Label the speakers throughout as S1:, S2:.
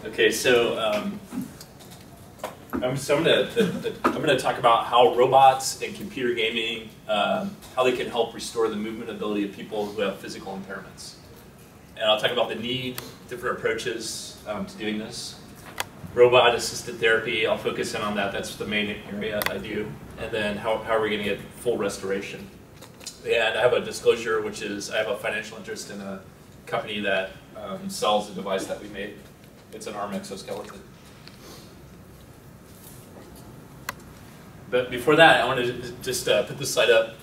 S1: Okay, so I'm going to talk about how robots and computer gaming, how they can help restore the movement ability of people who have physical impairments. And I'll talk about the need, different approaches to doing this. Robot-assisted therapy, I'll focus in on that. That's the main area I do. And then how are we going to get full restoration? And I have a disclosure, which is I have a financial interest in a company that sells a device that we made. It's an arm exoskeleton. But before that, I want to just put this slide up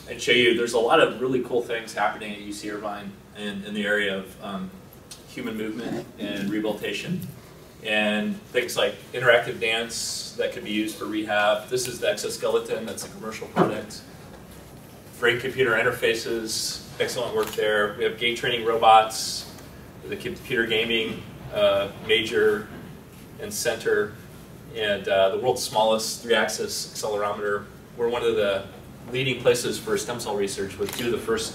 S1: and show you there's a lot of really cool things happening at UC Irvine in the area of human movement and rehabilitation. And things like interactive dance that can be used for rehab. This is the exoskeleton, that's a commercial product. Brain-computer interfaces, excellent work there. We have gait training robots, the computer gaming major and center, and the world's smallest 3-axis accelerometer. We're one of the leading places for stem cell research, with 2 of the first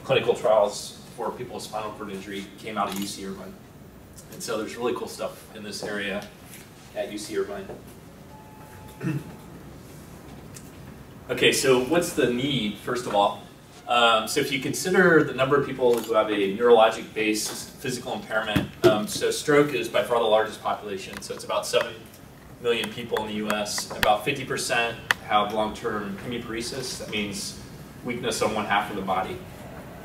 S1: clinical trials for people with spinal cord injury came out of UC Irvine. And so there's really cool stuff in this area at UC Irvine. Okay, so what's the need, first of all? So if you consider the number of people who have a neurologic-based physical impairment, so stroke is by far the largest population, so it's about 7 million people in the US. About 50% have long-term hemiparesis, that means weakness on one half of the body.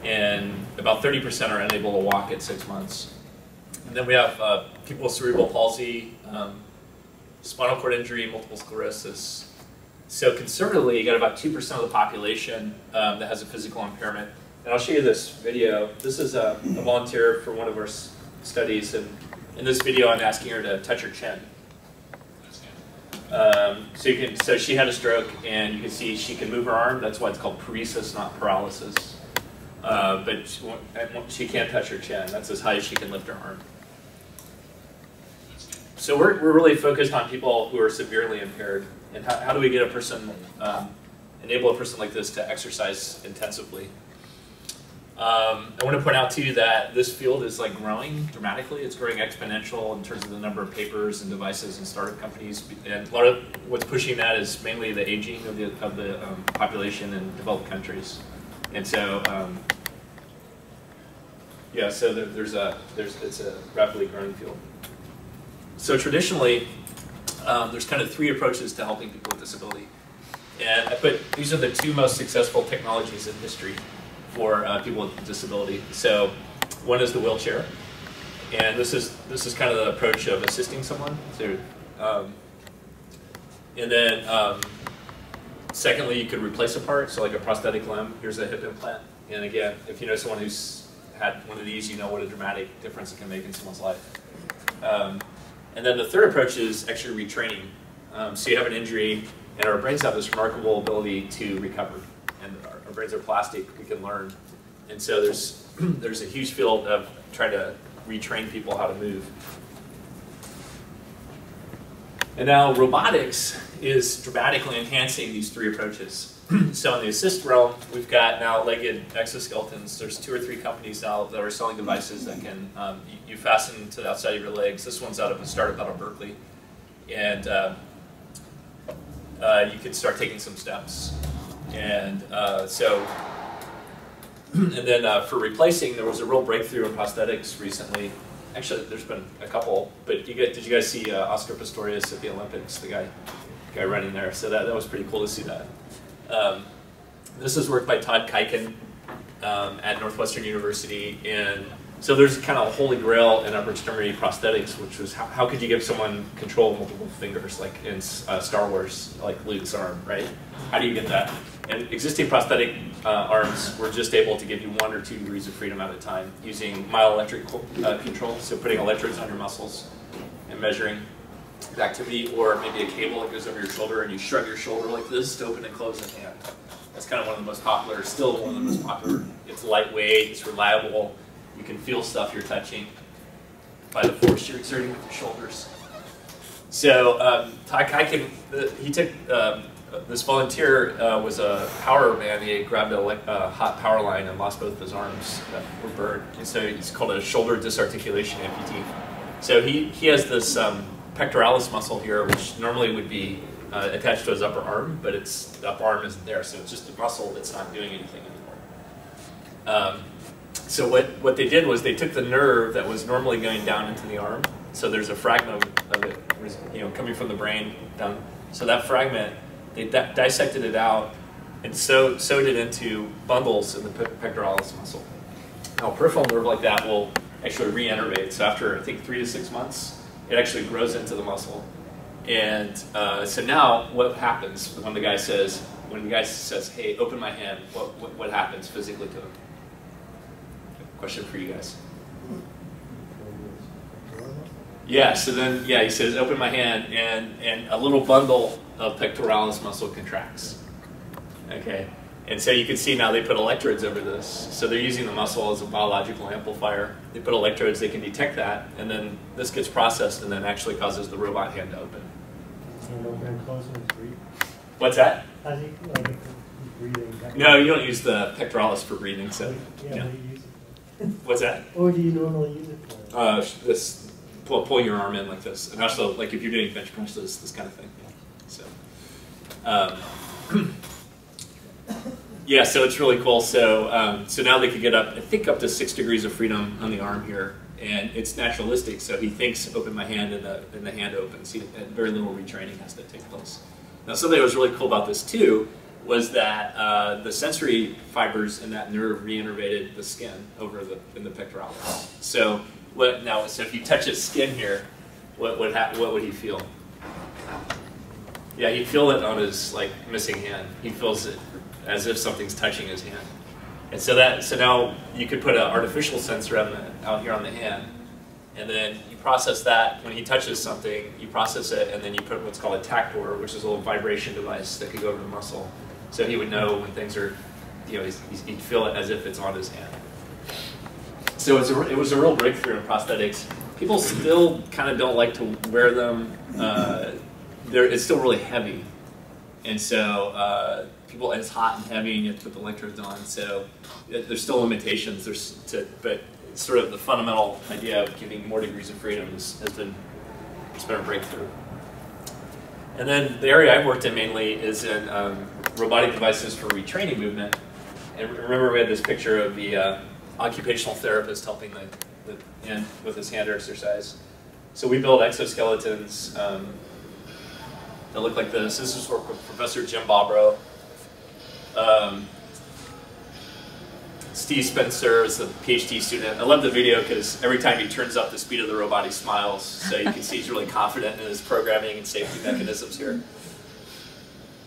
S1: And about 30% are unable to walk at 6 months. And then we have people with cerebral palsy, spinal cord injury, multiple sclerosis. So conservatively, you got about 2% of the population that has a physical impairment. And I'll show you this video. This is a volunteer for one of our studies, and in this video, I'm asking her to touch her chin. So she had a stroke, and you can see she can move her arm. That's why it's called paresis, not paralysis. But she can't touch her chin. That's as high as she can lift her arm. So we're really focused on people who are severely impaired, and how do we get a person, enable a person like this to exercise intensively? I want to point out to you that this field is like growing dramatically. It's growing exponential in terms of the number of papers and devices and startup companies. And a lot of what's pushing that is mainly the aging of the population in developed countries. And so, yeah, so it's a rapidly growing field. So traditionally, there's kind of 3 approaches to helping people with disability. And these are the 2 most successful technologies in history for people with disability. So one is the wheelchair. And this is kind of the approach of assisting someone. So, and then secondly, you could replace a part, so like a prosthetic limb. Here's a hip implant. And again, if you know someone who's had one of these, you know what a dramatic difference it can make in someone's life. And then the third approach is actually retraining. So you have an injury, and our brains have this remarkable ability to recover. And our brains are plastic, we can learn. And so there's a huge field of trying to retrain people how to move. And now robotics is dramatically enhancing these 3 approaches. So in the assist realm, we've got now legged exoskeletons. There's 2 or 3 companies now that are selling devices that can, you fasten to the outside of your legs. This one's out of a startup out of Berkeley. And you can start taking some steps. And and then for replacing, there was a real breakthrough in prosthetics recently. Actually, there's been a couple, but did you guys see Oscar Pistorius at the Olympics, the guy running there? So that was pretty cool to see that. This is work by Todd Kuiken at Northwestern University, and so there's kind of a holy grail in upper extremity prosthetics, which was how could you give someone control of multiple fingers, like in Star Wars, like Luke's arm, right? How do you get that? And existing prosthetic arms were just able to give you 1 or 2 degrees of freedom at a time using myoelectric control, so putting electrodes on your muscles and measuring the activity, or maybe a cable that goes over your shoulder and you shrug your shoulder like this to open and close the hand. That's kind of one of the most popular, still one of the most popular. It's lightweight, it's reliable, you can feel stuff you're touching by the force you're exerting with your shoulders. So Todd Kuiken, he took, this volunteer was a power man. He grabbed a hot power line and lost both his arms that were burned. And so it's called a shoulder disarticulation amputee. So he has this pectoralis muscle here, which normally would be attached to his upper arm, but the upper arm isn't there, so it's just a muscle that's not doing anything anymore. So what they did was they took the nerve that was normally going down into the arm. So there's a fragment of it, coming from the brain down. So that fragment, they dissected it out and sewed it into bundles in the pectoralis muscle. Now, a peripheral nerve like that will actually re-innervate. So after, I think, 3 to 6 months, it actually grows into the muscle. And so now what happens when the guy says, hey, open my hand, what happens physically to him? Question for you guys. Yeah, so then, he says, open my hand, and a little bundle of pectoralis muscle contracts. Okay, and so you can see now they put electrodes over this. So they're using the muscle as a biological amplifier. They put electrodes, they can detect that, and then this gets processed and then actually causes the robot hand to open. What's that?
S2: How's he breathing?
S1: No, you don't use the pectoralis for breathing, so.
S2: Yeah.
S1: What's that?
S2: What do you normally use it for?
S1: This pull your arm in like this, and also like if you're doing bench press, this kind of thing. So, yeah, so it's really cool. So, so now they could get up, I think, up to 6 degrees of freedom on the arm here, and it's naturalistic. So he thinks, open my hand, and the hand opens. Very little retraining has to take place. Now, something that was really cool about this too was that the sensory fibers in that nerve re-innervated the skin in the pectoralis. So so if you touch his skin here, what would he feel? Yeah, he'd feel it on his missing hand. He feels it as if something's touching his hand. And so now you could put an artificial sensor out here on the hand, and then you process that. When he touches something, you process it, and then you put what's called a tactor, which is a little vibration device that could go over the muscle. So he would know when things are, he'd feel it as if it's on his hand. So it was a real breakthrough in prosthetics. People still kind of don't like to wear them. It's still really heavy. And so it's hot and heavy, and you have to put the electrodes on. So there's still limitations. But sort of the fundamental idea of giving more degrees of freedom has been a breakthrough. And then the area I've worked in mainly is in robotic devices for retraining movement. And remember, we had this picture of the occupational therapist helping the hand with his hand exercise. So we build exoskeletons that look like this. This is for Professor Jim Bobrow. Steve Spencer is a PhD student. I love the video because every time he turns up the speed of the robot, he smiles. So you can see he's really confident in his programming and safety mechanisms here.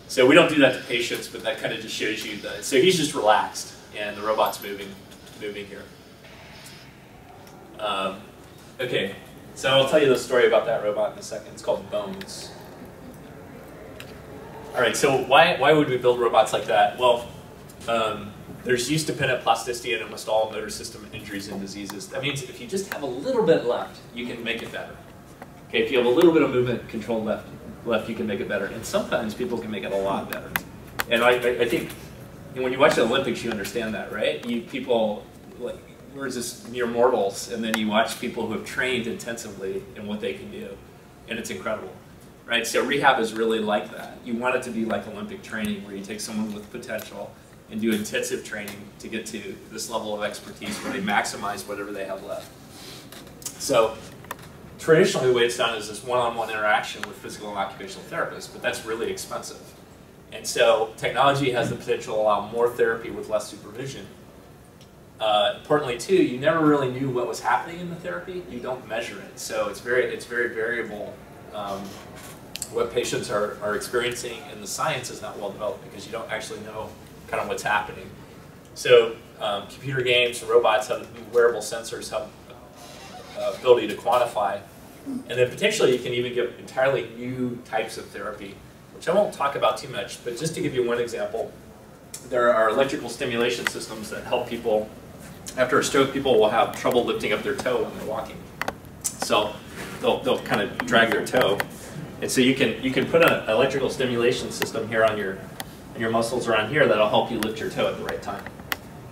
S1: So we don't do that to patients, but that kind of just shows you that. So he's just relaxed, and the robot's moving here. Okay, so I'll tell you the story about that robot in a second. It's called Bones. All right, so why would we build robots like that? Well, there's use-dependent plasticity in almost all motor system injuries and diseases. That means if you just have a little bit left, you can make it better. Okay, if you have a little bit of movement control left, you can make it better. And sometimes people can make it a lot better. And I think when you watch the Olympics, you understand that, right? People, we're just mere mortals, and then you watch people who have trained intensively and what they can do. And it's incredible, right? So rehab is really like that. You want it to be like Olympic training, where you take someone with potential and do intensive training to get to this level of expertise where they maximize whatever they have left. So traditionally, the way it's done is this one-on-one interaction with physical and occupational therapists, but that's really expensive. And so technology has the potential to allow more therapy with less supervision. Importantly, too, you never really knew what was happening in the therapy. You don't measure it, so it's very variable. What patients are experiencing, and the science is not well developed because you don't actually know kind of what's happening. So computer games and robots have wearable sensors, have ability to quantify, and then potentially you can even give entirely new types of therapy, which I won't talk about too much, but just to give you one example, there are electrical stimulation systems that help people. After a stroke, people will have trouble lifting up their toe when they're walking. So they'll kind of drag their toe. And so you can put an electrical stimulation system here on your muscles around here that'll help you lift your toe at the right time.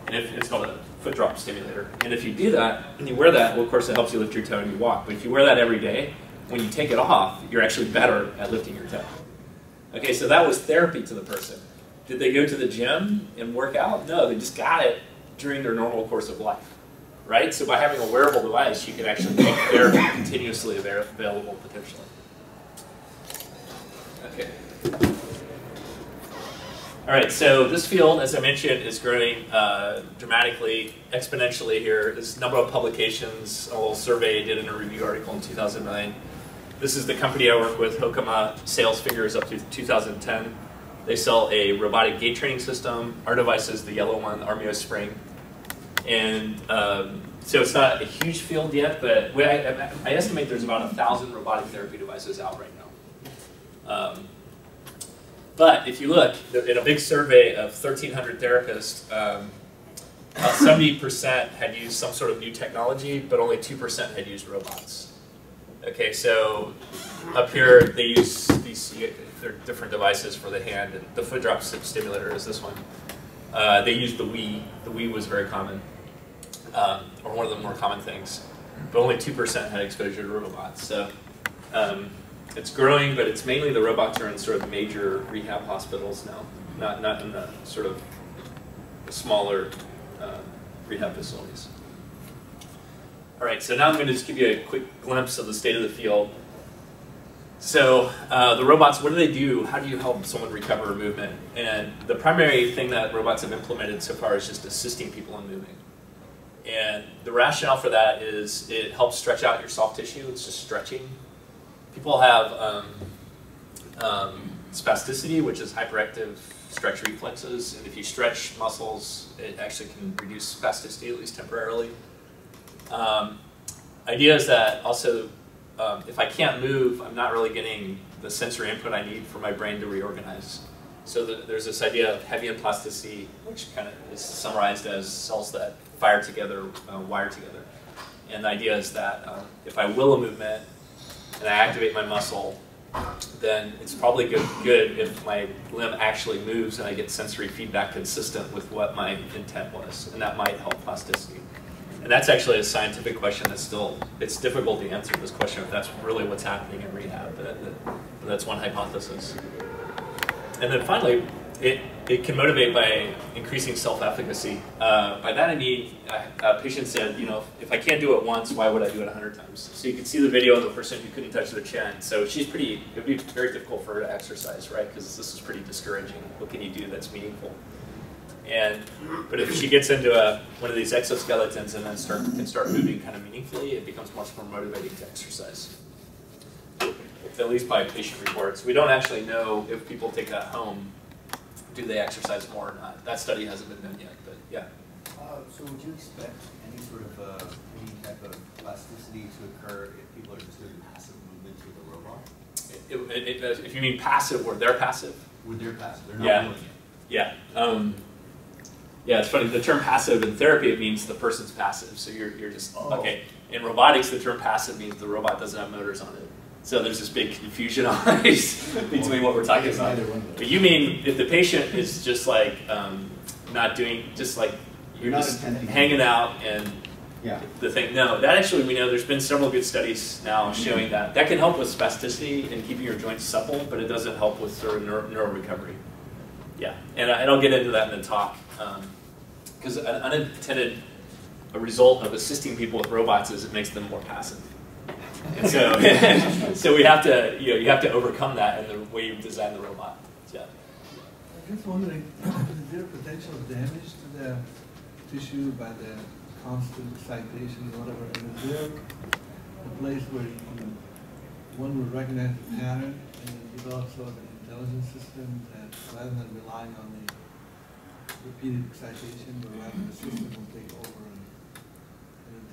S1: And it's called a foot drop stimulator. And if you do that, and you wear that, well, of course, it helps you lift your toe and you walk. But if you wear that every day, when you take it off, you're actually better at lifting your toe. Okay, so that was therapy to the person. Did they go to the gym and work out? No, they just got it during their normal course of life, right? So by having a wearable device, you can actually make therapy continuously available potentially. Okay. All right, so this field, as I mentioned, is growing dramatically, exponentially here. There's a number of publications, a little survey I did in a review article in 2009. This is the company I work with, Hokama, sales figures up to 2010. They sell a robotic gait training system. Our device is the yellow one, the Armio Spring. And so it's not a huge field yet, but I estimate there's about 1,000 robotic therapy devices out right now. But if you look, in a big survey of 1,300 therapists, about 70% had used some sort of new technology, but only 2% had used robots. Okay, so up here they use these, they're different devices for the hand, and the foot drop stimulator is this one. They used the Wii. The Wii was very common, or one of the more common things, but only 2% had exposure to robots. So it's growing, but it's mainly the robots are in sort of major rehab hospitals now, not in the sort of smaller rehab facilities. All right, so now I'm going to just give you a quick glimpse of the state of the field. So the robots, what do they do? How do you help someone recover movement? And the primary thing that robots have implemented so far is just assisting people in moving. And the rationale for that is it helps stretch out your soft tissue. It's just stretching. People have spasticity, which is hyperactive stretch reflexes. And if you stretch muscles, it actually can reduce spasticity, at least temporarily. Idea is that also, if I can't move, I'm not really getting the sensory input I need for my brain to reorganize. So there's this idea of heavy plasticity, which kind of is summarized as cells that fire together, wire together. And the idea is that if I will a movement and I activate my muscle, then it's probably good if my limb actually moves and I get sensory feedback consistent with what my intent was, and that might help plasticity. And that's actually a scientific question that's still, it's difficult to answer this question if that's really what's happening in rehab, but that's one hypothesis. And then finally, it can motivate by increasing self-efficacy. By that I mean, a patient said, you know, if I can't do it once, why would I do it 100 times? So you can see the video of the person who couldn't touch their chin. So she's it would be very difficult for her to exercise, right? Because this is pretty discouraging. What can you do that's meaningful? But if she gets into one of these exoskeletons and then can start moving kind of meaningfully, it becomes much more motivating to exercise. At least by patient reports. We don't actually know if people take that home, do they exercise more or not. That study hasn't been done yet, but yeah.
S3: So would you expect any type of plasticity to occur if people are just doing passive movements with a robot?
S1: If you mean passive, where they're passive?
S3: Where they're passive, they're not doing it.
S1: Yeah. Yeah, it's funny. The term passive in therapy, it means the person's passive. So you're just, okay. In robotics, the term passive means the robot doesn't have motors on it. So there's this big confusion on between what we're talking about. But you mean if the patient is just like not doing, just like you're just hanging out and the thing. No, that actually we know there's been several good studies now showing that can help with spasticity and keeping your joints supple, but it doesn't help with sort of neural recovery. Yeah, and I'll get into that in the talk. Because an unintended result of assisting people with robots is it makes them more passive. And so, so we have to, you have to overcome that in the way you design the robot. Yeah.
S4: I'm just wondering, is there potential damage to the tissue by the constant excitation or whatever? And is there a place where one would recognize the pattern and develop sort of an intelligence system that rather than relying on the repeated excitation, but rather the system will take over and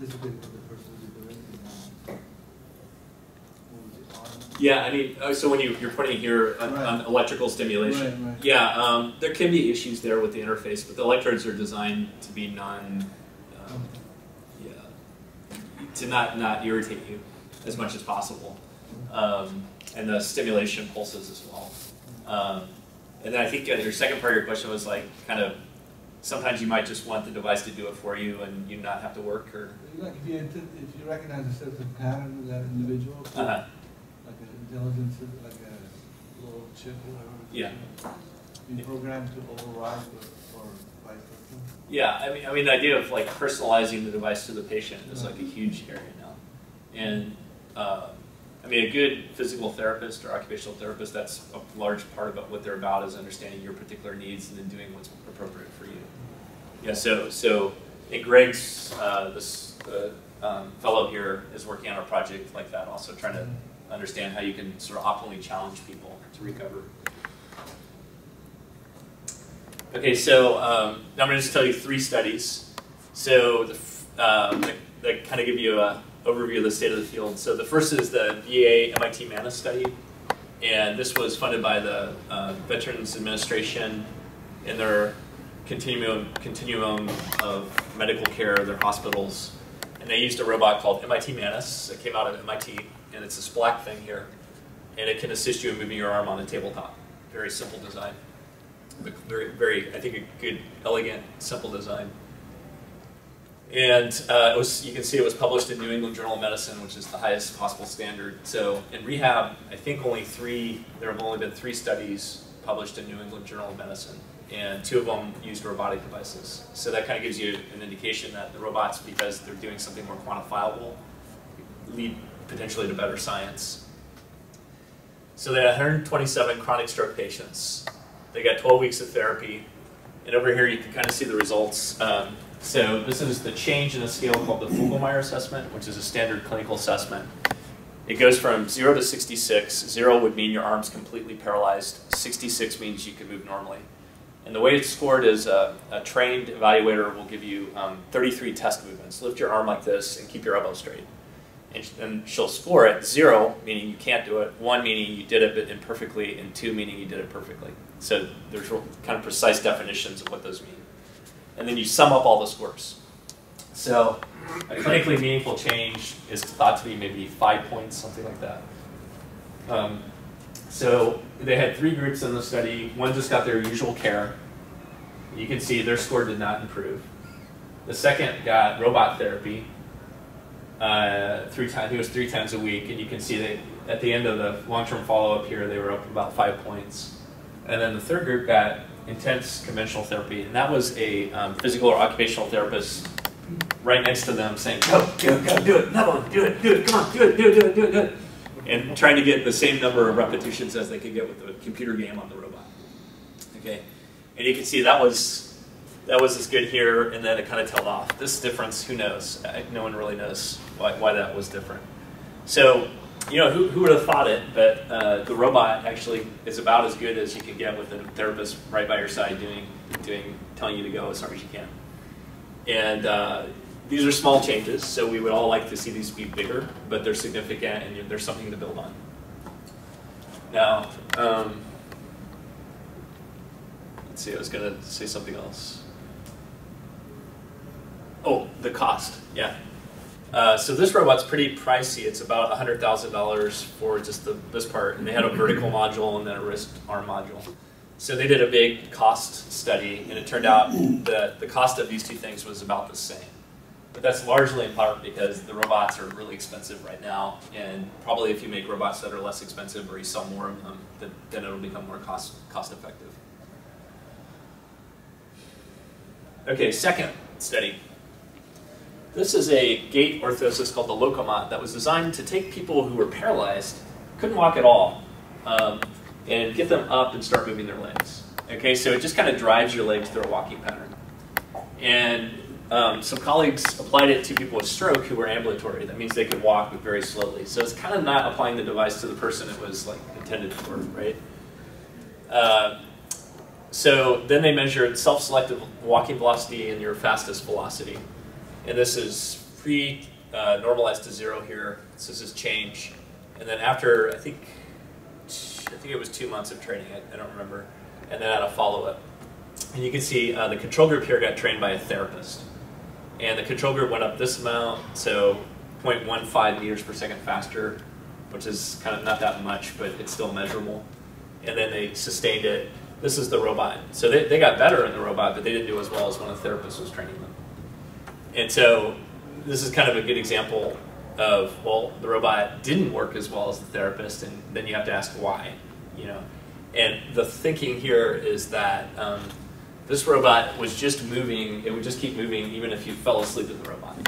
S4: anticipate what the person will be doing?
S1: Yeah, I mean, so when you're putting here on electrical stimulation,
S4: right.
S1: Yeah, there can be issues there with the interface, but the electrodes are designed to be to not irritate you as much as possible, and the stimulation pulses as well. And then I think your second part of your question was like kind of sometimes you might just want the device to do it for you and you not have to work, or
S4: Like if you recognize a certain pattern in that individual, like an intelligence, like a little chip or whatever.
S1: Yeah.
S4: You program to override or vice versa.
S1: Yeah, I mean, the idea of like personalizing the device to the patient is like a huge area now, and I mean, a good physical therapist or occupational therapist, that's a large part of what they're about, is understanding your particular needs and then doing what's appropriate for you. Yeah, so in Greg's, this fellow here is working on a project like that, also trying to understand how you can sort of optimally challenge people to recover. Okay, so now I'm going to just tell you 3 studies. So that kind of give you an overview of the state of the field. So the first is the VA MIT MANIS study, and this was funded by the Veterans Administration in their continuum of medical care, their hospitals, and they used a robot called MIT MANIS that came out of MIT, and it's this black thing here, and it can assist you in moving your arm on the tabletop. Very simple design, but very, I think, a good, elegant, simple design. And you can see it was published in New England Journal of Medicine, which is the highest possible standard. So in rehab, I think there have only been 3 studies published in New England Journal of Medicine, and 2 of them used robotic devices. So that kind of gives you an indication that the robots, because they're doing something more quantifiable, lead potentially to better science. So they had 127 chronic stroke patients. They got 12 weeks of therapy, and over here you can kind of see the results. So this is the change in a scale called the Fogelmeyer assessment, which is a standard clinical assessment. It goes from 0 to 66. 0 would mean your arm's completely paralyzed. 66 means you can move normally. And the way it's scored is a trained evaluator will give you 33 test movements. Lift your arm like this and keep your elbow straight. And she'll score it 0, meaning you can't do it, 1 meaning you did it but imperfectly, and 2 meaning you did it perfectly. So there's kind of precise definitions of what those mean. And then you sum up all the scores. So a clinically meaningful change is thought to be maybe 5 points, something like that. So they had 3 groups in the study. One just got their usual care. You can see their score did not improve. The second got robot therapy. 3 times, it was 3 times a week, and you can see that at the end of the long-term follow-up here, they were up about 5 points. And then the third group got intense conventional therapy, and that was a physical or occupational therapist right next to them saying, go, do it, another one, do it, come on, do it, and trying to get the same number of repetitions as they could get with the computer game on the robot. Okay, and you can see that was as good here, and then it kind of tailed off. This difference, who knows? No one really knows why that was different. So, you know, who would have thought it, but the robot actually is about as good as you can get with a therapist right by your side telling you to go as hard as you can. And these are small changes, so we would all like to see these be bigger, but they're significant and there's something to build on. Now, let's see, I was going to say something else. Oh, the cost, yeah. So this robot's pretty pricey. It's about $100,000 for just this part, and they had a vertical module and then a wrist arm module. So they did a big cost study, and it turned out that the cost of these 2 things was about the same. But that's largely in part because the robots are really expensive right now, and probably if you make robots that are less expensive or you sell more of them, then it'll become more cost effective. Okay, second study. This is a gait orthosis called the Locomot that was designed to take people who were paralyzed, couldn't walk at all, and get them up and start moving their legs. Okay, so it just kind of drives your legs through a walking pattern. And some colleagues applied it to people with stroke who were ambulatory. That means they could walk but very slowly. So it's kind of not applying the device to the person it was like intended for, right? So then they measured self-selective walking velocity and your fastest velocity. And this is pre-normalized to 0 here. So this is change. And then after, I think it was 2 months of training, I don't remember. And then at a follow-up. And you can see the control group here got trained by a therapist. And the control group went up this amount, so 0.15 meters per second faster, which is kind of not that much, but it's still measurable. And then they sustained it this is the robot. So they got better in the robot, but they didn't do as well as when a therapist was training them. And so this is kind of a good example of, well, the robot didn't work as well as the therapist, and then you have to ask why, you know. And the thinking here is that this robot was just moving, it would just keep moving even if you fell asleep in the robot.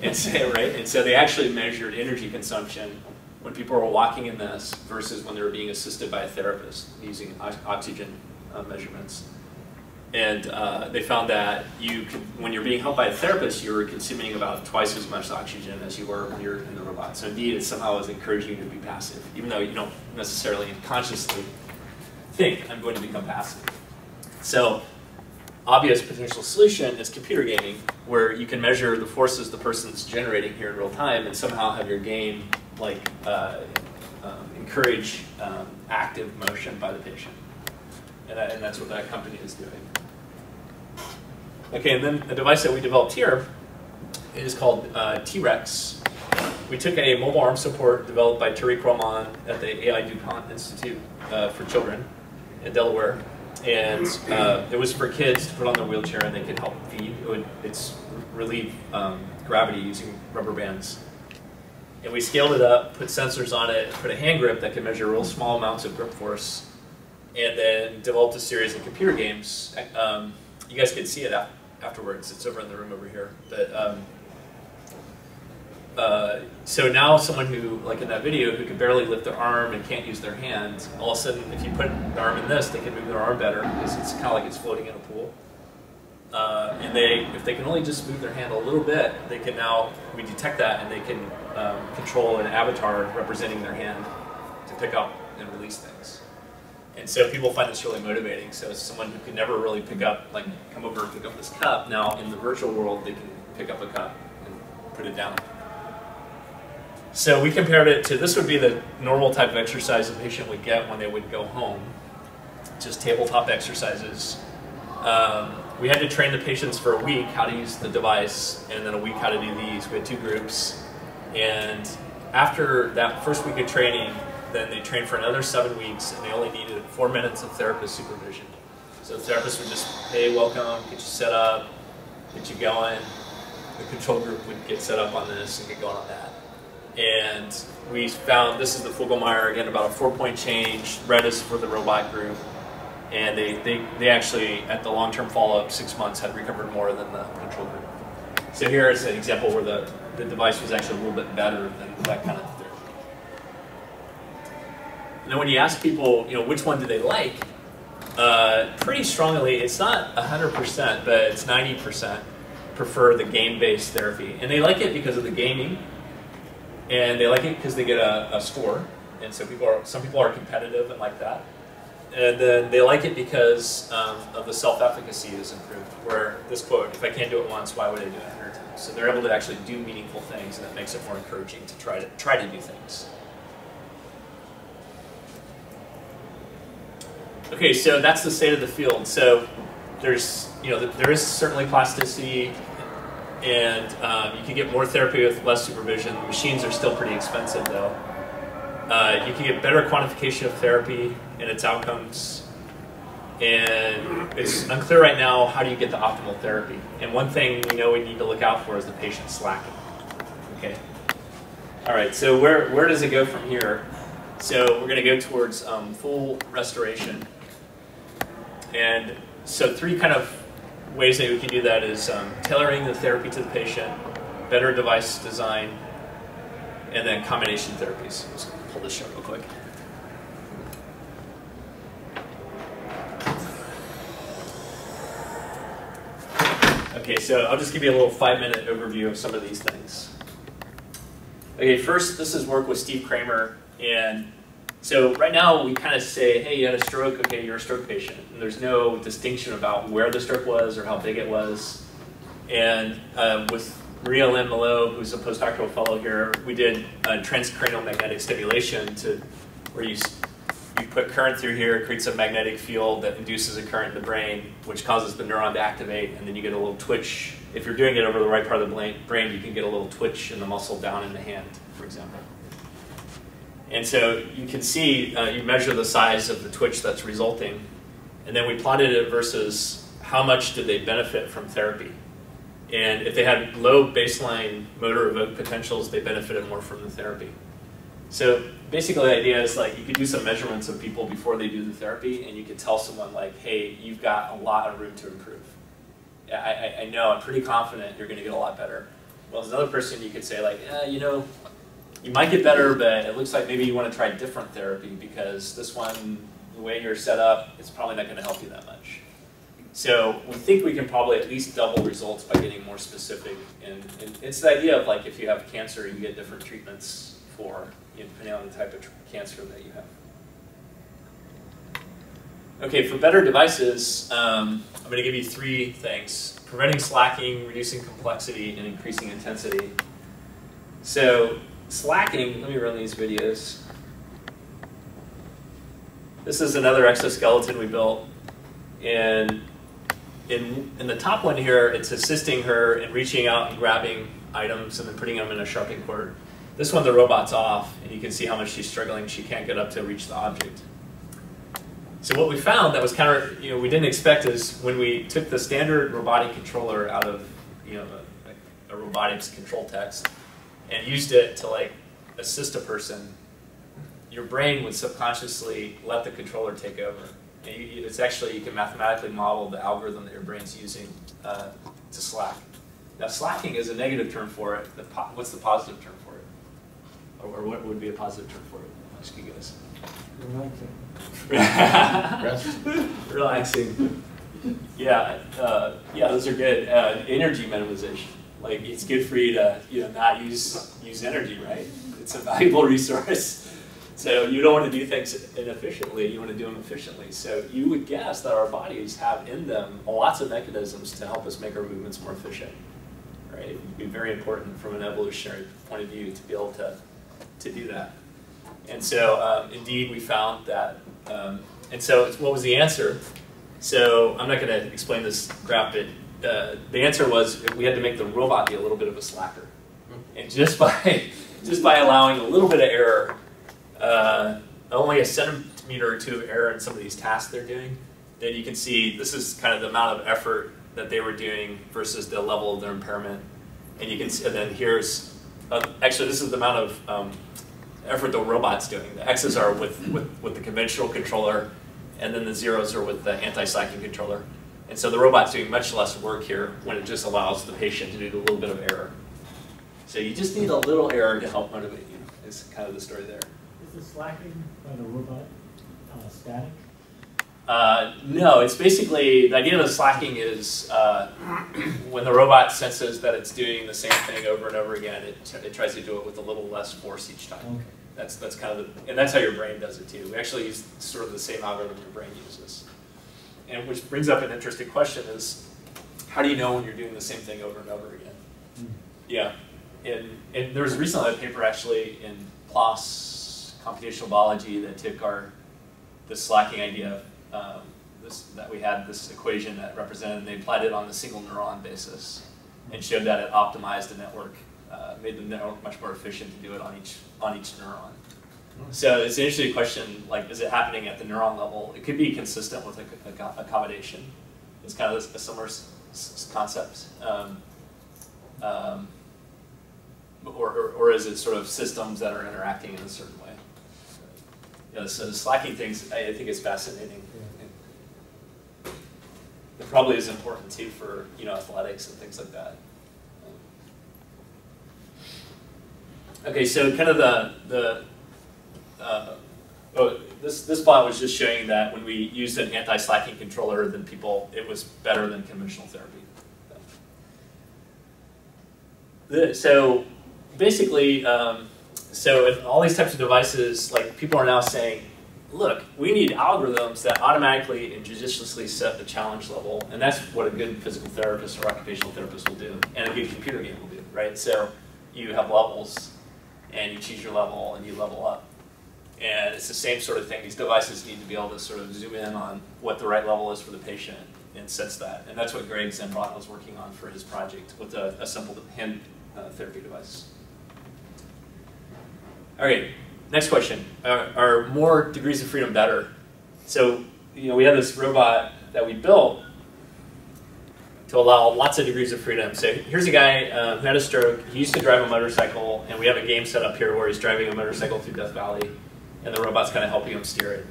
S1: And so, right? And so they actually measured energy consumption when people were walking in this versus when they were being assisted by a therapist using oxygen measurements. And they found that when you're being helped by a therapist, you're consuming about twice as much oxygen as you were when you're in the robot. So indeed, it somehow is encouraging you to be passive, even though you don't necessarily consciously think, I'm going to become passive. So obvious potential solution is computer gaming, where you can measure the forces the person's generating here in real time and somehow have your game like encourage active motion by the patient. And that's what that company is doing. Okay, and then a device that we developed here is called TRex. We took a mobile arm support developed by Tariq Rahman at the AI DuPont Institute for Children in Delaware. And it was for kids to put on their wheelchair and they could help feed. It's relieve gravity using rubber bands. And we scaled it up, put sensors on it, put a hand grip that can measure real small amounts of grip force, and then developed a series of computer games. You guys can see it afterwards. It's over in the room over here. But so now someone who, like in that video, who can barely lift their arm and can't use their hand, all of a sudden, if you put the arm in this, they can move their arm better because it's kind of like it's floating in a pool. And if they can only just move their hand a little bit, they can now, we detect that, and they can control an avatar representing their hand to pick up and release things. And so people find this really motivating. So someone who could never really pick up, like come over and pick up this cup, now in the virtual world, they can pick up a cup and put it down. So we compared it to, this would be the normal type of exercise a patient would get when they would go home, just tabletop exercises. We had to train the patients for a week how to use the device, and then a week how to do these. We had 2 groups. And after that first week of training, then they trained for another 7 weeks, and they only needed 4 minutes of therapist supervision. So the therapist would just, hey, welcome, get you set up, get you going. The control group would get set up on this and get going on that. And we found, this is the Fogelmeyer, again, about a 4-point change. Red is for the robot group. And they actually, at the long-term follow-up, 6 months, had recovered more than the control group. So here is an example where the device was actually a little bit better than that kind of therapy. And then when you ask people, you know, which one do they like, pretty strongly, it's not 100%, but it's 90% prefer the game-based therapy. And they like it because of the gaming, and they like it because they get a score. And so some people are competitive and like that. And then they like it because of the self-efficacy is improved, where this quote, if I can't do it once, why would I do it 100 times? So they're able to actually do meaningful things, and that makes it more encouraging to try to do things. Okay, so that's the state of the field. So there is certainly plasticity, and you can get more therapy with less supervision. The machines are still pretty expensive, though. You can get better quantification of therapy and its outcomes. And it's unclear right now, how do you get the optimal therapy? And one thing we know we need to look out for is the patient slacking. Okay. All right, so where does it go from here? So we're going to go towards full restoration. And so 3 kind of ways that we can do that is tailoring the therapy to the patient, better device design, and then combination therapies. Let's pull this shot real quick. Okay, so I'll just give you a little 5-minute overview of some of these things. Okay, first, this is work with Steve Kramer. And so right now, we kind of say, hey, you had a stroke, okay, you're a stroke patient. And there's no distinction about where the stroke was or how big it was. And with Maria Lynn Malo, who's a postdoctoral fellow here, we did transcranial magnetic stimulation where you put current through here, it creates a magnetic field that induces a current in the brain, which causes the neuron to activate, and then you get a little twitch. If you're doing it over the right part of the brain, you can get a little twitch in the muscle down in the hand, for example. And so you can see, you measure the size of the twitch that's resulting, And then we plotted it versus how much did they benefit from therapy. And if they had low baseline motor evoked potentials, they benefited more from the therapy. So basically the idea is like you could do some measurements of people before they do the therapy, and you could tell someone like, hey, you've got a lot of room to improve. I know, I'm pretty confident you're going to get a lot better. Well, there's another person you could say like, you know, you might get better, but it looks like maybe you want to try different therapy because this one, the way you're set up, it's probably not going to help you that much. So we think we can probably at least double results by getting more specific. And it's the idea of like if you have cancer, you get different treatments for, you know, depending on the type of cancer that you have. Okay, for better devices, I'm going to give you 3 things: preventing slacking, reducing complexity, and increasing intensity. So slacking, let me run these videos. This is another exoskeleton we built. And in the top one here, it's assisting her in reaching out and grabbing items and then putting them in a sharpening cord. This one, the robot's off, and you can see how much she's struggling. She can't get up to reach the object. So what we found that was we didn't expect is when we took the standard robotic controller out of, a robotics control text and used it to like assist a person, your brain would subconsciously let the controller take over. And it's actually, you can mathematically model the algorithm that your brain's using to slack. Now slacking is a negative term for it. What's the positive term for it? Or what would be a positive term for it? Ask you guys.
S2: Relaxing.
S1: Relaxing. Yeah, those are good. Energy minimization. Like it's good for you to not use energy, right? It's a valuable resource. So you don't want to do things inefficiently. You want to do them efficiently. So you would guess that our bodies have in them lots of mechanisms to help us make our movements more efficient, right? It would be very important from an evolutionary point of view to be able to do that. And so indeed we found that, and so what was the answer? So I'm not going to explain this graph, but the answer was we had to make the robot be a little bit of a slacker. And just by allowing a little bit of error, only a centimeter or 2 of error in some of these tasks they're doing, then you can see this is kind of the amount of effort that they were doing versus the level of their impairment. And you can see, and then here's, actually this is the amount of effort the robot's doing. The X's are with the conventional controller, and then the zeros are with the anti-slacking controller. And so the robot's doing much less work here when it just allows the patient to do a little bit of error. So you just need a little error to help motivate you, is kind of the story there.
S2: Is the slacking by the robot static?
S1: No, it's basically, the idea of the slacking is when the robot senses that it's doing the same thing over and over again, it tries to do it with a little less force each time.
S2: Okay.
S1: That's kind of and that's how your brain does it too. We actually use sort of the same algorithm your brain uses. And which brings up an interesting question is, how do you know when you're doing the same thing over and over again? Mm. Yeah, and there was recently a paper actually in PLOS, computational biology, that took this slacking idea, that we had this equation that represented, and they applied it on the single neuron basis and showed that it optimized the network, made the network much more efficient to do it on each neuron. So it's an interesting question, like, is it happening at the neuron level? It could be consistent with accommodation. It's kind of a similar concept. Or is it sort of systems that are interacting in a certain way? Yeah, so the slacking things, I think is fascinating. It probably is important too for athletics and things like that. Okay, so kind of this plot was just showing that when we used an anti-slacking controller, then it was better than conventional therapy. So basically, so in all these types of devices, like people are now saying, look, we need algorithms that automatically and judiciously set the challenge level, and that's what a good physical therapist or occupational therapist will do, and a good computer game will do, right? So you have levels, and you choose your level, and you level up. And it's the same sort of thing. These devices need to be able to sort of zoom in on what the right level is for the patient and sense that. And that's what Greg Zembron was working on for his project with a simple hand therapy device. All right, next question. Are more degrees of freedom better? So we had this robot that we built to allow lots of degrees of freedom. So here's a guy who had a stroke. He used to drive a motorcycle, and we have a game set up here where he's driving a motorcycle through Death Valley, and the robot's kind of helping him steer it.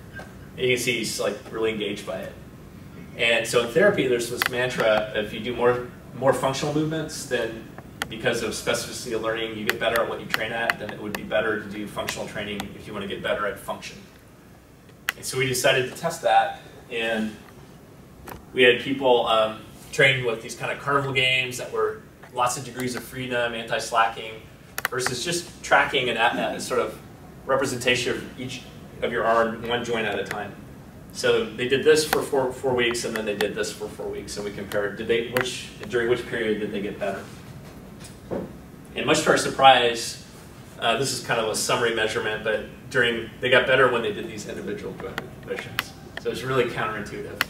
S1: And you can see he's like really engaged by it. And so in therapy, there's this mantra: if you do more functional movements, then because of specificity of learning, you get better at what you train at, then it would be better to do functional training if you want to get better at function. And so we decided to test that, and we had people train with these kind of carnival games that were lots of degrees of freedom, anti-slacking, versus just tracking and sort of representation of each of your arm, one joint at a time. So they did this for four weeks, and then they did this for 4 weeks, and we compared during which period did they get better. And much to our surprise, this is kind of a summary measurement, but they got better when they did these individual motions. So it's really counterintuitive.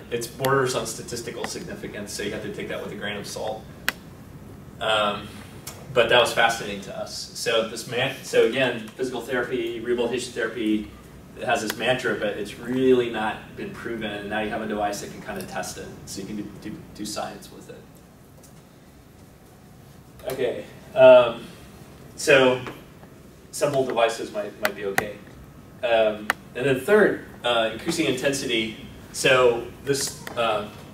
S1: It's borders on statistical significance, so you have to take that with a grain of salt. But that was fascinating to us. So again, physical therapy, rehabilitation therapy, it has this mantra, but it's really not been proven. And now you have a device that can kind of test it, so you can do science with it. Okay, so simple devices might be okay. And then third, increasing intensity. So this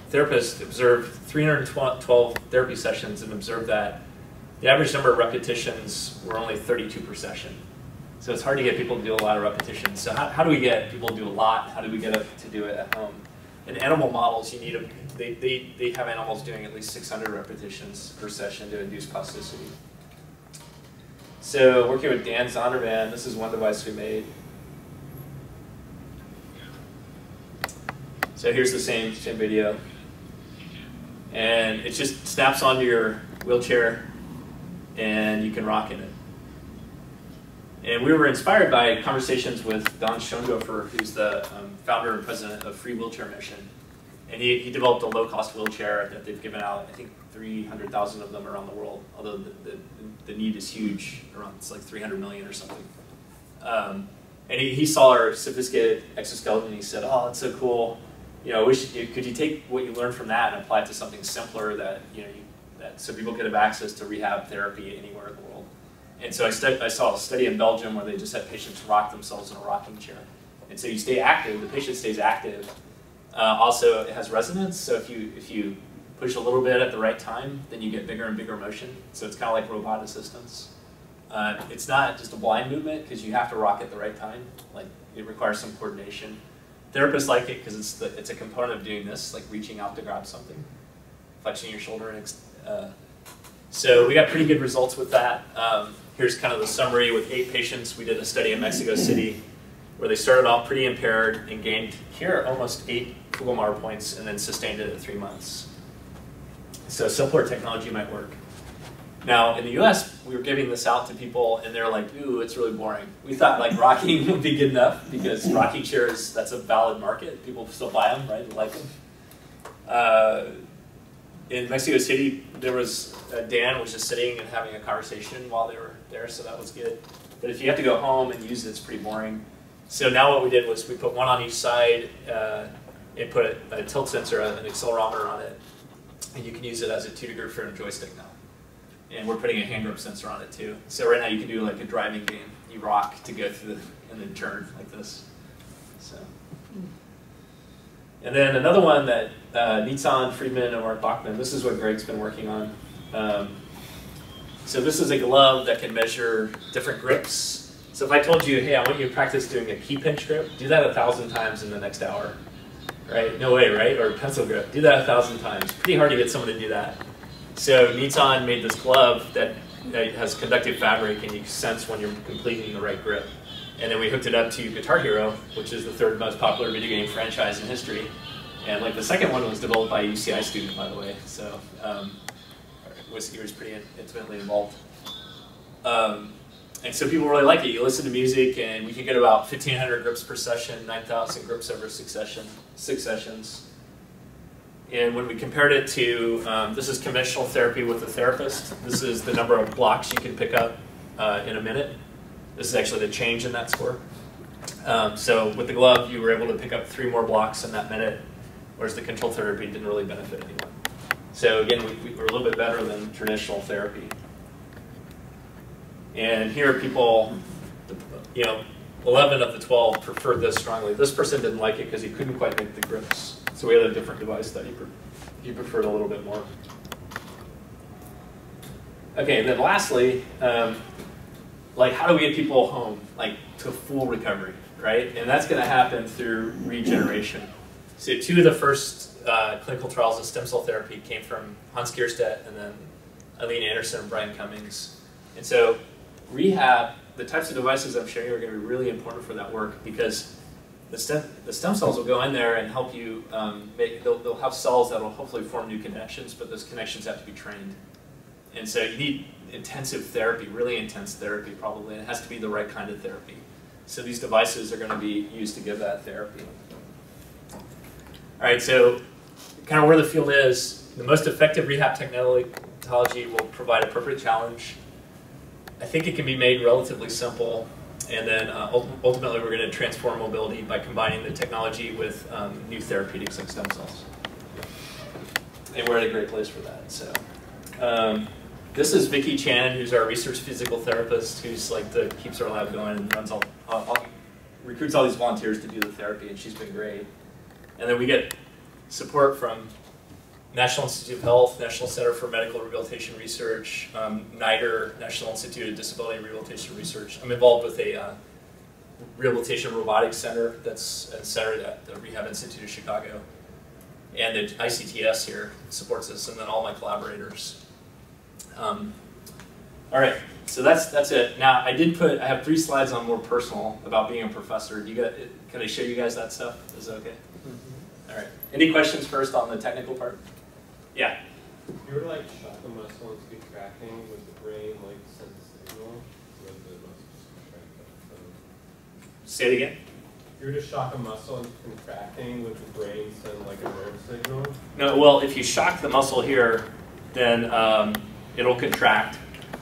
S1: therapist observed 312 therapy sessions and observed that the average number of repetitions were only 32 per session. So it's hard to get people to do a lot of repetitions. So how do we get people to do a lot? How do we get them to do it at home? In animal models, you need they have animals doing at least 600 repetitions per session to induce plasticity. So working with DanceOn, this is one device we made. So here's the same video. And it just snaps onto your wheelchair, and you can rock in it. And we were inspired by conversations with Don Schoenhofer, who's the founder and president of Free Wheelchair Mission. And he developed a low-cost wheelchair that they've given out, I think 300,000 of them around the world, although the need is huge, it's like 300 million or something. And he saw our sophisticated exoskeleton, and he said, oh, that's so cool. Could you take what you learned from that and apply it to something simpler that, so people could have access to rehab therapy anywhere in the world? And so I saw a study in Belgium where they just had patients rock themselves in a rocking chair. And so you stay active, the patient stays active. Also, it has resonance, so if you push a little bit at the right time, then you get bigger and bigger motion. So it's kind of like robot assistance. It's not just a blind movement, because you have to rock at the right time. Like, it requires some coordination. Therapists like it because it's a component of doing this, like reaching out to grab something, flexing your shoulder. So we got pretty good results with that. Here's kind of the summary with 8 patients. We did a study in Mexico City where they started off pretty impaired and gained here almost 8 Kugelmar points and then sustained it at 3 months. So simpler technology might work. Now in the US, we were giving this out to people and they're like, ooh, it's really boring. We thought like rocking would be good enough because rocking chairs, that's a valid market. People still buy them, right? They like them. In Mexico City, there was Dan was just sitting and having a conversation while they were there, so that was good. But if you have to go home and use it, it's pretty boring. So now what we did was we put one on each side and put a tilt sensor, an accelerometer on it, and you can use it as a 2-degree freedom joystick now. And we're putting a hand grip sensor on it too. So right now you can do like a driving game. You rock to go through and then turn like this. So. And then another one that Nitzan, Friedman, and Mark Bachman, this is what Greg's been working on. So this is a glove that can measure different grips. So if I told you, hey, I want you to practice doing a key pinch grip, do that 1,000 times in the next hour. Right? No way, right? Or pencil grip, do that 1,000 times. Pretty hard to get someone to do that. So Nitzan made this glove that has conductive fabric and you sense when you're completing the right grip. And then we hooked it up to Guitar Hero, which is the 3rd most popular video game franchise in history. And like the second one was developed by a UCI student, by the way. So he was pretty intimately involved. And so people really like it. You listen to music and we can get about 1,500 grips per session, 9,000 grips over 6 sessions. And when we compared it to, this is conventional therapy with a therapist. This is the number of blocks you can pick up in a minute. This is actually the change in that score. So with the glove, you were able to pick up 3 more blocks in that minute, whereas the control therapy didn't really benefit anyone. So again, we were a little bit better than traditional therapy. And here people, 11 of the 12 preferred this strongly. This person didn't like it because he couldn't quite make the grips. So we had a different device that he preferred a little bit more. Okay, and then lastly, like how do we get people home, like to full recovery, right? And that's going to happen through regeneration. So 2 of the first clinical trials of stem cell therapy came from Hans Gierstedt and then Eileen Anderson and Brian Cummings. And so rehab, the types of devices I'm showing you are going to be really important for that work because the stem cells will go in there and help you they'll have cells that will hopefully form new connections, but those connections have to be trained. And so you need intensive therapy, really intense therapy probably, and it has to be the right kind of therapy. So these devices are going to be used to give that therapy. All right, so kind of where the field is, the most effective rehab technology will provide appropriate challenge. I think it can be made relatively simple, and then ultimately we're going to transform mobility by combining the technology with new therapeutics like stem cells. And we're at a great place for that. So this is Vicki Chan, who's our research physical therapist, who's like keeps our lab going and runs recruits all these volunteers to do the therapy, and she's been great. And then we get support from National Institute of Health, National Center for Medical Rehabilitation Research, NIDR, National Institute of Disability Rehabilitation Research. I'm involved with a rehabilitation robotics center that's centered at the Rehab Institute of Chicago. And the ICTS here supports this, and then all my collaborators. All right, so that's it. Now, I have 3 slides on more personal about being a professor. Can I show you guys that stuff? Is that okay? Mm-hmm. All right. Any questions first on the technical part? Yeah.
S5: If you were to like shock the muscle into contracting, would the brain like send a signal? Or would the muscle just contract?
S1: Say it again.
S5: If you were to shock a muscle into contracting, would the brain send like a nerve signal?
S1: No, well, if you shock the muscle here, then it'll contract.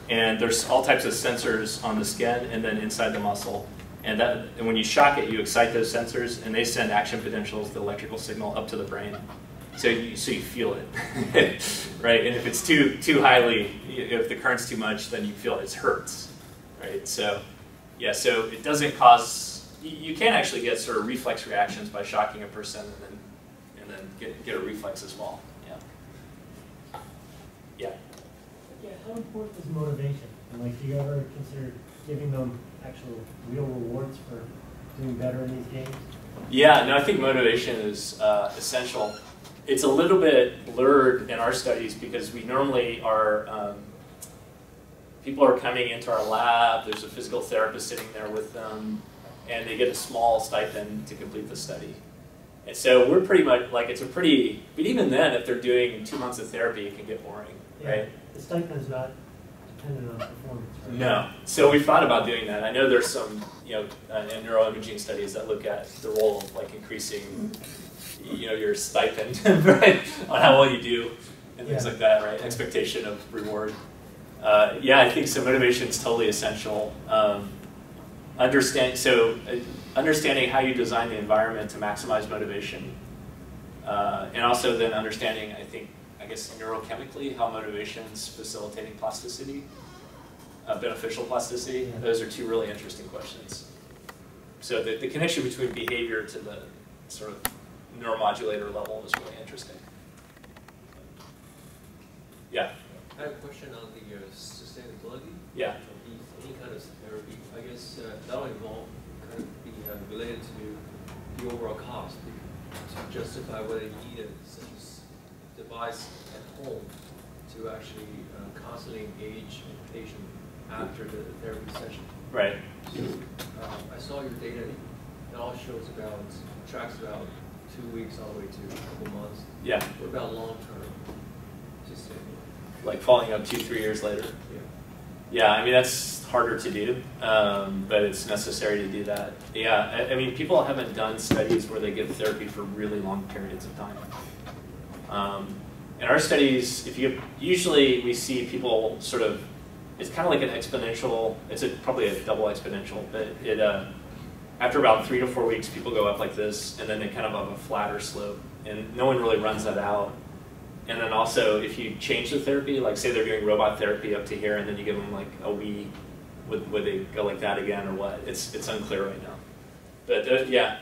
S1: And there's all types of sensors on the skin and then inside the muscle. And when you shock it, you excite those sensors, and they send action potentials, the electrical signal, up to the brain. So you feel it, right? And if it's too highly, if the current's too much, then you feel it hurts, right? So yeah, so it doesn't cause. You can actually get sort of reflex reactions by shocking a person, and then get a reflex as well. Yeah. Yeah.
S2: Yeah. How important is motivation? And like, do you ever consider giving them actual real rewards for doing better in these games?
S1: Yeah, no, I think motivation is essential. It's a little bit blurred in our studies because we normally are, people are coming into our lab, there's a physical therapist sitting there with them, and they get a small stipend to complete the study. And so we're pretty much, like but even then, if they're doing 2 months of therapy, it can get boring,
S2: yeah, right? The stipend is not dependent on performance, right?
S1: No. So we thought about doing that. I know there's some, neuroimaging studies that look at the role of like increasing, your stipend, right, on how well you do and things like that, right? Expectation of reward. Yeah, I think so. Motivation is totally essential. Understanding how you design the environment to maximize motivation, and also then understanding, I guess neurochemically, how motivation is facilitating plasticity, beneficial plasticity. Yeah. Those are 2 really interesting questions. So the connection between behavior to the sort of neuromodulator level is really interesting. Yeah?
S6: I have a question on the sustainability.
S1: Yeah.
S6: Of any kind of therapy. I guess that will involve kind of be related to the overall cost to justify whether you need such a device at home to actually constantly engage a patient after the therapy session.
S1: Right.
S6: So, I saw your data. It all shows tracks about 2 weeks all the way to a couple months.
S1: Yeah.
S6: What about long term? Just
S1: like following up 2-3 years later.
S6: Yeah.
S1: Yeah, I mean that's harder to do, but it's necessary to do that. Yeah, I mean people haven't done studies where they give therapy for really long periods of time. In our studies, usually we see people sort of, it's kind of like an exponential. It's probably a double exponential, but after about 3 to 4 weeks, people go up like this, and then they kind of have a flatter slope, and no one really runs that out. And then also, if you change the therapy, like say they're doing robot therapy up to here, and then you give them like a Wii, would they go like that again or what? It's unclear right now. But yeah,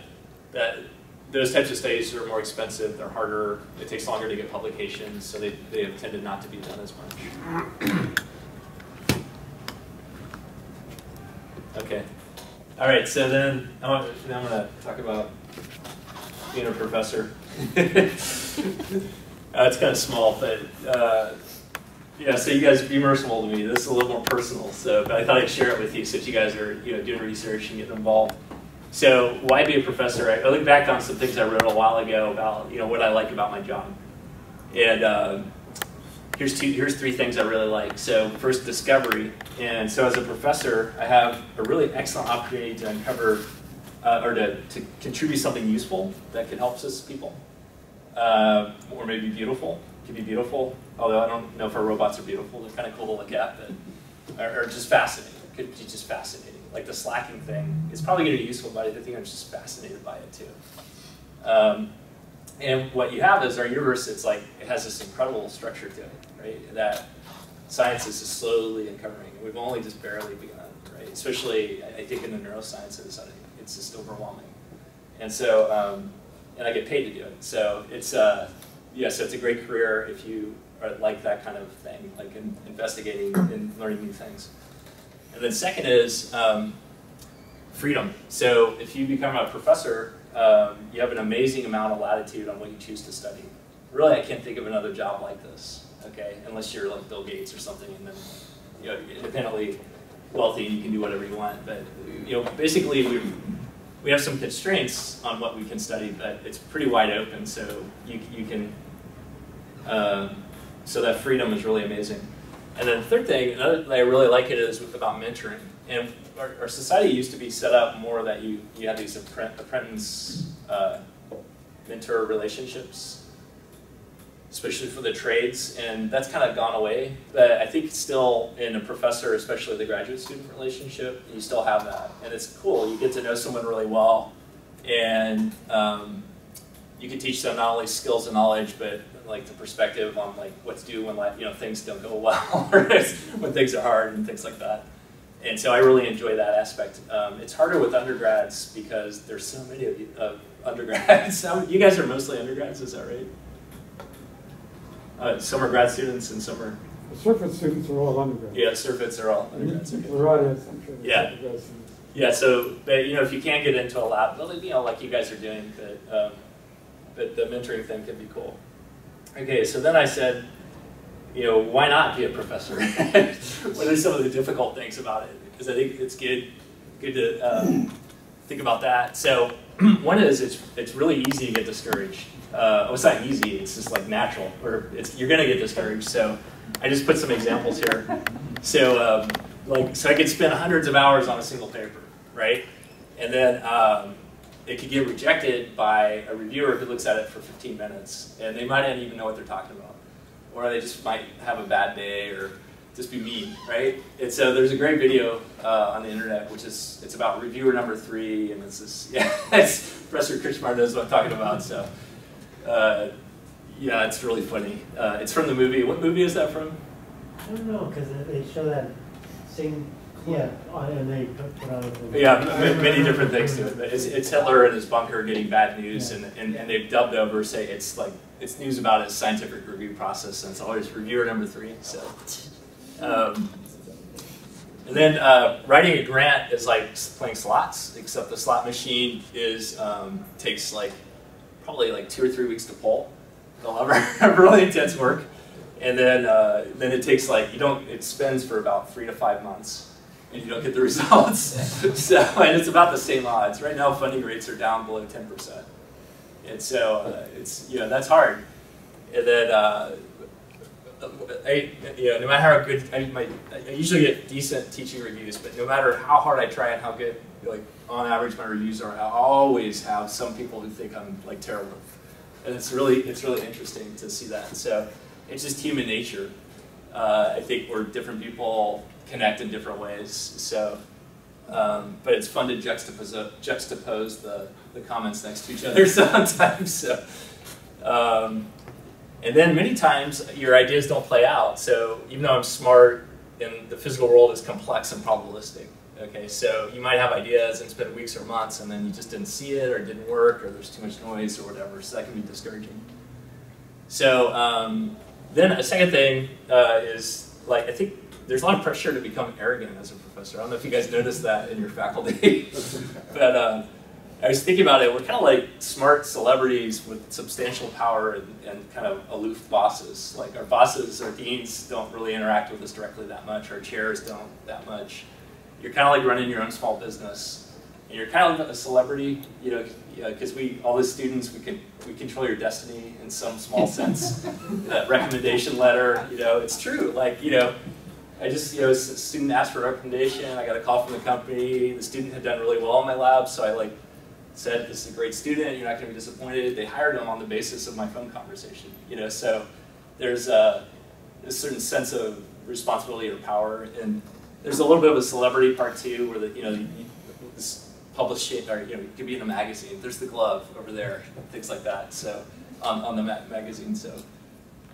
S1: those types of studies are more expensive, they're harder, it takes longer to get publications, so they have tended not to be done as much. Okay. All right, so then I'm going to talk about being a professor. It's kind of small, but yeah. So you guys be merciful to me. This is a little more personal, but I thought I'd share it with you since you guys are doing research and getting involved. So why be a professor? I look back on some things I wrote a while ago about what I like about my job, and here's 3 things I really like. So first, discovery. And so as a professor, I have a really excellent opportunity to uncover or to contribute something useful that can help us people. Or maybe beautiful. It can be beautiful, although I don't know if our robots are beautiful. They're kind of cool to look at, but or just fascinating. It could be just fascinating. Like the slacking thing, it's probably going to be useful, but I think I'm just fascinated by it too. And what you have is our universe. It's like it has this incredible structure to it, right? That science is just slowly uncovering. We've only just barely begun, right? Especially, I think in the neurosciences, I think it's just overwhelming. And so, and I get paid to do it. So it's yeah, so it's a great career if you like that kind of thing, like investigating and learning new things. And then second is freedom. So if you become a professor, you have an amazing amount of latitude on what you choose to study. Really, I can't think of another job like this, okay? Unless you're like Bill Gates or something, and then you're independently wealthy and you can do whatever you want. But basically, we have some constraints on what we can study, but it's pretty wide open. So you can, so that freedom is really amazing. And then the third thing, another thing I really like it is about mentoring. And our society used to be set up more that you had these apprentice mentor relationships, especially for the trades, and that's kind of gone away. But I think still in a professor, especially the graduate student relationship, you still have that. And it's cool, you get to know someone really well, and you can teach them not only skills and knowledge, but like the perspective on like what to do when things don't go well, or when things are hard and things like that. And so I really enjoy that aspect. It's harder with undergrads because there's so many of you, undergrads. You guys are mostly undergrads, is that right? Some are grad students and some are...
S7: The SURFIT students are all undergrads.
S1: Yeah, SURFITs are all undergrads. Okay.
S7: Varieties, I'm sure.
S1: Yeah. Yeah, so, but, if you can't get into a lab, like you guys are doing, but the mentoring thing can be cool. Okay, so then I said, why not be a professor? What are some of the difficult things about it? Because I think it's good to think about that. So one is it's really easy to get discouraged. Well, it's not easy, it's just like natural, or you're gonna get discouraged. So I just put some examples here. So so I could spend hundreds of hours on a single paper, right? And then it could get rejected by a reviewer who looks at it for 15 minutes, and they might not even know what they're talking about. Or they just might have a bad day, or just be mean, right? And so there's a great video on the internet, it's about reviewer number 3, and it's this, Professor Kirchmeier knows what I'm talking about, so yeah, it's really funny. It's from the movie. What movie is that from?
S2: I don't know, because they show that same, and they put on it.
S1: Yeah, many different things to it. But it's Hitler in his bunker getting bad news, and they've dubbed over, say it's news about his scientific review process, and it's always reviewer number 3. So, and then writing a grant is like playing slots, except the slot machine takes probably 2 or 3 weeks to pull. They'll have really intense work, and then it takes it spends for about 3 to 5 months. And you don't get the results. So, and it's about the same odds. Right now, funding rates are down below 10%. And so, that's hard. And then, no matter how good, I usually get decent teaching reviews, but no matter how hard I try and how good, on average, my reviews are, I always have some people who think I'm terrible. And it's really interesting to see that. So, it's just human nature. I think we're different people connect in different ways. So But it's fun to juxtapose the comments next to each other sometimes. So. And then many times your ideas don't play out. So even though I'm smart, and the physical world is complex and probabilistic. Okay, so you might have ideas and spend weeks or months, and then you just didn't see it, or it didn't work, or there's too much noise, or whatever. So that can be discouraging. So then a second thing is, like, I think there's a lot of pressure to become arrogant as a professor. I don't know if you guys noticed that in your faculty, but I was thinking about it. We're kind of like smart celebrities with substantial power and kind of aloof bosses. Like our bosses, our deans don't really interact with us directly that much. Our chairs don't that much. You're kind of like running your own small business, and you're kind of like a celebrity, you know, because all the students, we control your destiny in some small sense. That recommendation letter, you know, it's true. Like, you know, I just, you know, a student asked for a recommendation. I got a call from the company. The student had done really well in my lab, so I said, this is a great student, you're not going to be disappointed. They hired him on the basis of my phone conversation. You know, so there's a certain sense of responsibility or power, and there's a little bit of a celebrity part too, where this published shit, or you could be in a magazine. There's the glove over there, things like that. So on the magazine. So,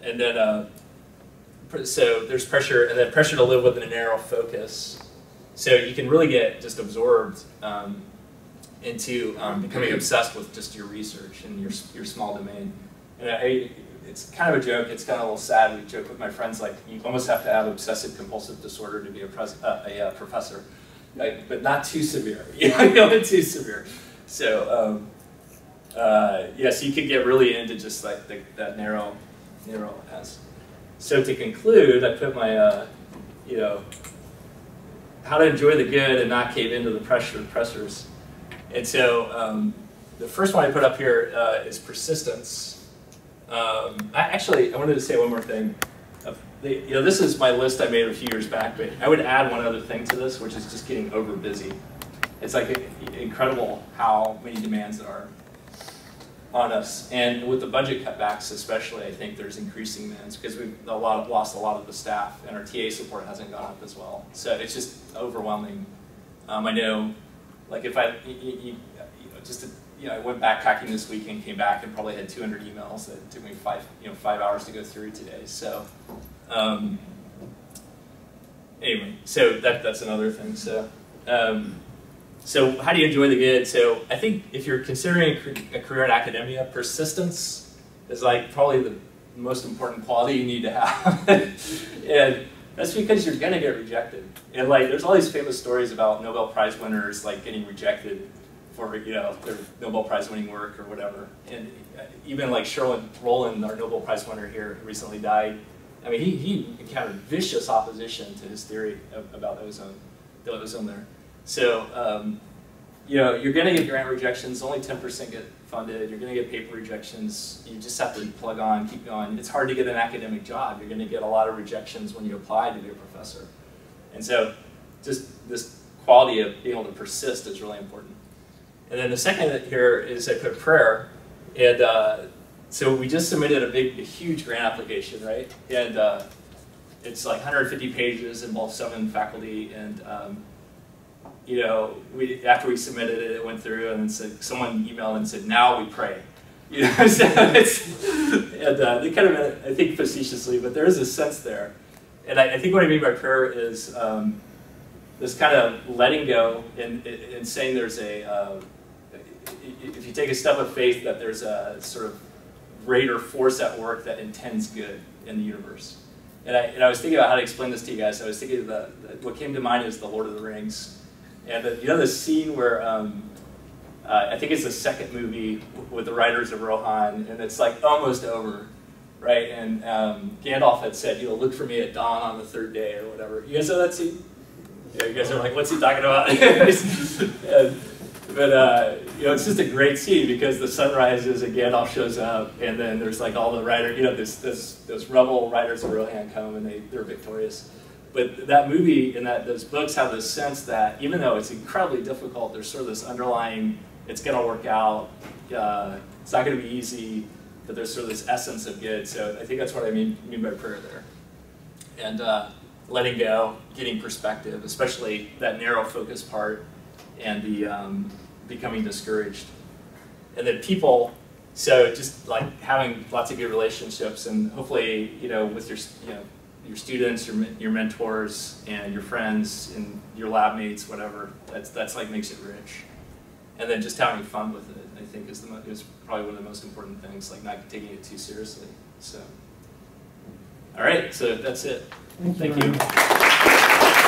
S1: and then so there's pressure, and then pressure to live within a narrow focus. So you can really get just absorbed into becoming obsessed with just your research and your small domain. And it's kind of a joke, it's kind of a little sad. We joke with my friends, like, you almost have to have obsessive compulsive disorder to be a professor, but not too severe, not too severe. So, yeah, so you could get really into just like that narrow as. So to conclude, I put my, how to enjoy the good and not cave into the pressures. And so the first one I put up here is persistence. I wanted to say one more thing. This is my list I made a few years back, but I would add one other thing to this, which is just getting over busy. It's like incredible how many demands there are on us. And with the budget cutbacks especially, I think there's increasing demands because we've lost a lot of the staff, and our TA support hasn't gone up as well. So it's just overwhelming. I know, like if I went backpacking this weekend, came back, and probably had 200 emails that took me 5 hours to go through today. So anyway, so that's another thing. So so how do you enjoy the good? So I think if you're considering a career in academia, persistence is like probably the most important quality you need to have. And that's because you're gonna get rejected. And like there's all these famous stories about Nobel Prize winners like getting rejected for their Nobel Prize winning work or whatever. And even like Sherwin Rowland, our Nobel Prize winner here, recently died. I mean, he encountered vicious opposition to his theory about the ozone there. So, you're going to get grant rejections. Only 10% get funded. You're going to get paper rejections. You just have to plug on, keep going. It's hard to get an academic job. You're going to get a lot of rejections when you apply to be a professor. And so, just this quality of being able to persist is really important. And then the second here is I put prayer. And so we just submitted a huge grant application, right? And it's like 150 pages, involves 7 faculty, and after we submitted it, it went through, and then someone emailed and said, "Now we pray." So they kind of, I think facetiously, but there is a sense there. And I think what I mean by prayer is this kind of letting go and saying there's if you take a step of faith, that there's a sort of greater force at work that intends good in the universe. And I was thinking about how to explain this to you guys. I was thinking what came to mind is the Lord of the Rings. And the scene where, I think it's the second movie with the Riders of Rohan, and it's like almost over, right? And Gandalf had said, look for me at dawn on the 3rd day or whatever. You guys know that scene? Yeah, you guys are like, what's he talking about? But it's just a great scene because the sun rises and Gandalf shows up, and then there's like all the riders, those rebel Riders of Rohan come, and they're victorious. But that movie and those books have this sense that even though it's incredibly difficult, there's sort of this underlying, it's going to work out, it's not going to be easy, but there's sort of this essence of good. So I think that's what I mean by prayer there. And letting go, getting perspective, especially that narrow focus part, and the becoming discouraged. And then people, so just like having lots of good relationships, and hopefully, with your students, your mentors, and your friends, and your lab mates, whatever. That's like makes it rich. And then just having fun with it, I think, is probably one of the most important things. Like not taking it too seriously. So, all right, so that's it.
S2: Thank
S1: you.